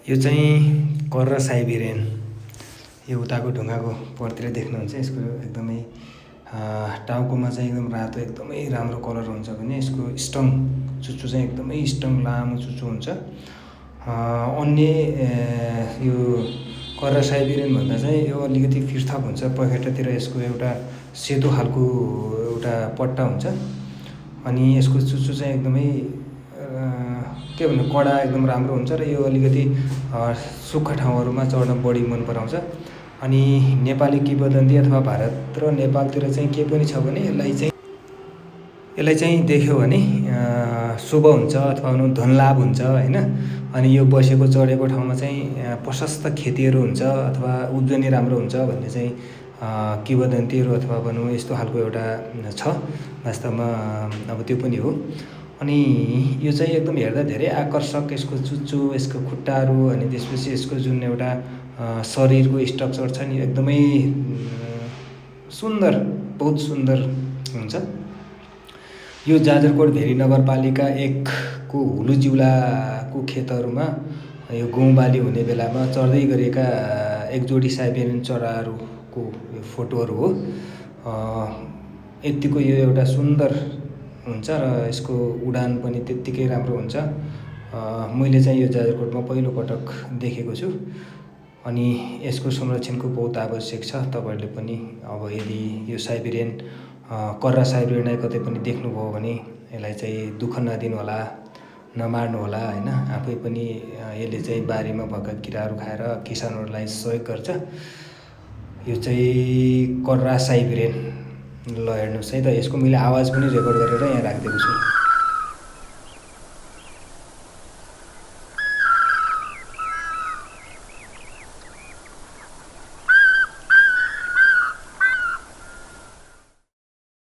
यो चाहिँ कर्रा साइबेरियन। यो उताको ढुङ्गाको परतिर देख्नुहुन्छ। यसको एकदमै टाउकोमा चाहिँ एकदम रातो एकदमै राम्रो कलर हुन्छ भने यसको स्टङ चुच्चो चाहिँ एकदमै स्टङ लामो चुच्चो हुन्छ। अन्य यो कर्रा साइबेरियन भन्दा चाहिँ यो अलिकति फिर्थप हुन्छ। पखेटातिर यसको एउटा सेतो खालको एउटा पट्टा हुन्छ अनि यसको चुच्चो चाहिँ एकदमै के भन्नु कडा एकदम राम्रो हुन्छ र यो अलिकति सुक्खा ठाउँहरूमा चढ्न बढी मन पराउँछ। अनि नेपाली किंवदन्ती अथवा भारत र नेपालतिर चाहिँ के पनि छ भने यसलाई चाहिँ देख्यो भने शुभ हुन्छ अथवा धनलाभ हुन्छ हैन। अनि यो बसेको चढेको ठाउँमा चाहिँ प्रशस्त खेतीहरू हुन्छ अथवा उब्जनी राम्रो हुन्छ भन्ने चाहिँ किंवदन्तीहरू अथवा भनौँ यस्तो खालको एउटा छ। वास्तवमा अब त्यो पनि हो। अनि यो चाहिँ एकदम हेर्दा धेरै आकर्षक यसको चुच्चो यसको खुट्टाहरू अनि त्यसपछि यसको जुन एउटा शरीरको स्ट्रक्चर छ नि एकदमै सुन्दर बहुत सुन्दर हुन्छ। यो जाजरकोट भेरी नगरपालिका 1 को हुलु जिउलाको खेतहरूमा यो गहुँ बाली हुने बेलामा चढ्दै गरेका एक जोडी साइबेरियन चराहरूको यो फोटोहरू हो। यतिको यो एउटा सुन्दर हुन्छ र यसको उडान पनि त्यत्तिकै राम्रो हुन्छ। मैले चाहिँ यो जाजरकोटमा पहिलो पटक देखेको छु अनि यसको संरक्षणको बहुत आवश्यक छ। तपाईहरुले पनि अब यदि यो साइबेरियन कर्रा साइबेरियनलाई कतै पनि देख्नुभयो भने यसलाई चाहिँ दुःख नदिनु होला, नमार्नु होला हैन। आफै पनि यसले चाहिँ बारीमा भएका किराहरू खाएर किसानहरूलाई सहयोग गर्छ। यो चाहिँ कर्रा साइबेरियन। ल हेर्नुहोस् है त, यसको मैले आवाज पनि रेकर्ड गरेर यहाँ राखिदिएको छु।